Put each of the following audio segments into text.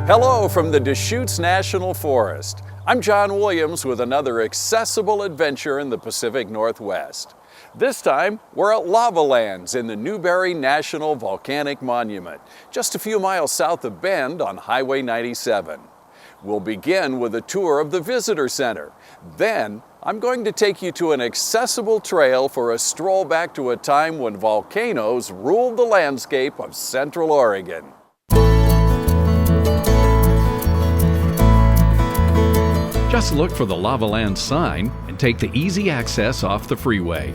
Hello from the Deschutes National Forest. I'm John Williams with another accessible adventure in the Pacific Northwest. This time, we're at Lava Lands in the Newberry National Volcanic Monument, just a few miles south of Bend on Highway 97. We'll begin with a tour of the Visitor Center. Then, I'm going to take you to an accessible trail for a stroll back to a time when volcanoes ruled the landscape of Central Oregon. Just look for the Lava Lands sign and take the easy access off the freeway.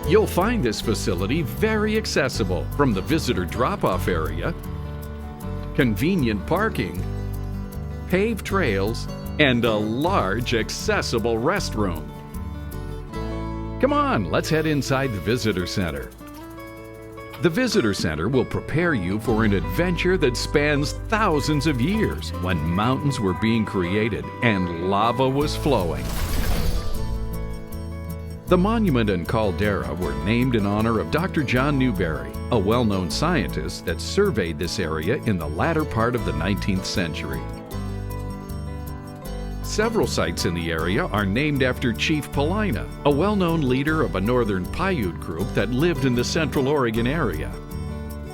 You'll find this facility very accessible, from the visitor drop-off area, convenient parking, paved trails, and a large accessible restroom. Come on, let's head inside the Visitor Center. The Visitor Center will prepare you for an adventure that spans thousands of years, when mountains were being created and lava was flowing. The monument and caldera were named in honor of Dr. John Newberry, a well-known scientist that surveyed this area in the latter part of the 19th century. Several sites in the area are named after Chief Paulina, a well-known leader of a northern Paiute group that lived in the Central Oregon area.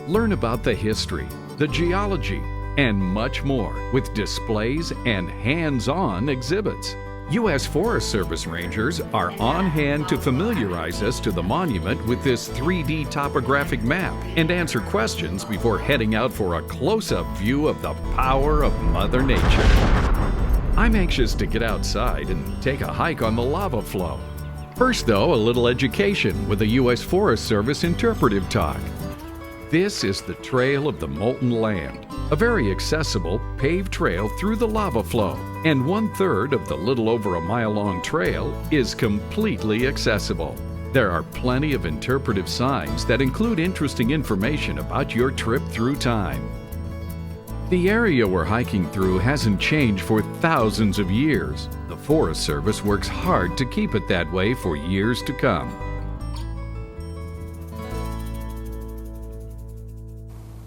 Learn about the history, the geology, and much more with displays and hands-on exhibits. U.S. Forest Service rangers are on hand to familiarize us to the monument with this 3D topographic map and answer questions before heading out for a close-up view of the power of Mother Nature. I'm anxious to get outside and take a hike on the lava flow. First though, a little education with a U.S. Forest Service interpretive talk. This is the Trail of the Molten Land, a very accessible paved trail through the lava flow, and 1/3 of the little over a mile-long trail is completely accessible. There are plenty of interpretive signs that include interesting information about your trip through time. The area we're hiking through hasn't changed for thousands of years. The Forest Service works hard to keep it that way for years to come.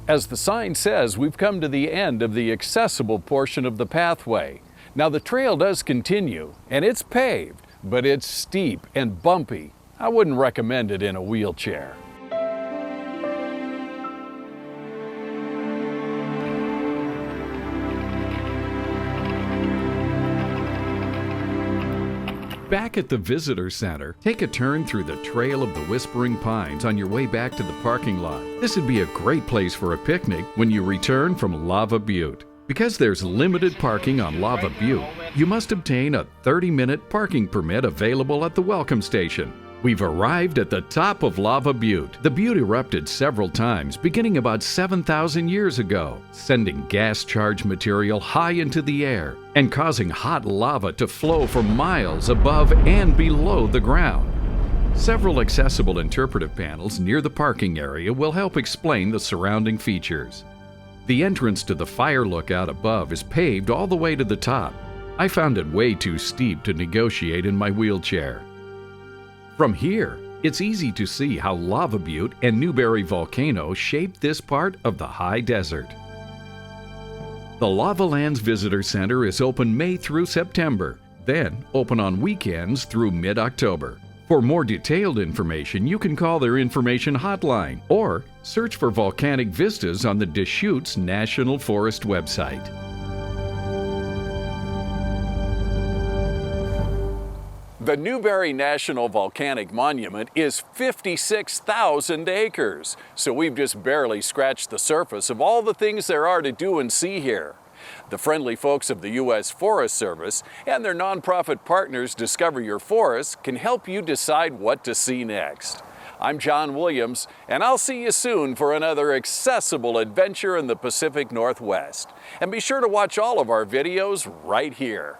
As the sign says, we've come to the end of the accessible portion of the pathway. Now the trail does continue, and it's paved, but it's steep and bumpy. I wouldn't recommend it in a wheelchair. Back at the Visitor Center, take a turn through the Trail of the Whispering Pines on your way back to the parking lot. This would be a great place for a picnic when you return from Lava Butte. Because there's limited parking on Lava Butte, you must obtain a 30-minute parking permit available at the welcome station. We've arrived at the top of Lava Butte. The butte erupted several times, beginning about 7,000 years ago, sending gas-charged material high into the air and causing hot lava to flow for miles above and below the ground. Several accessible interpretive panels near the parking area will help explain the surrounding features. The entrance to the fire lookout above is paved all the way to the top. I found it way too steep to negotiate in my wheelchair. From here, it's easy to see how Lava Butte and Newberry Volcano shaped this part of the high desert. The Lava Lands Visitor Center is open May through September, then open on weekends through mid-October. For more detailed information, you can call their information hotline or search for volcanic vistas on the Deschutes National Forest website. The Newberry National Volcanic Monument is 56,000 acres, so we've just barely scratched the surface of all the things there are to do and see here. The friendly folks of the U.S. Forest Service and their nonprofit partners Discover Your Forest can help you decide what to see next. I'm John Williams, and I'll see you soon for another accessible adventure in the Pacific Northwest. And be sure to watch all of our videos right here.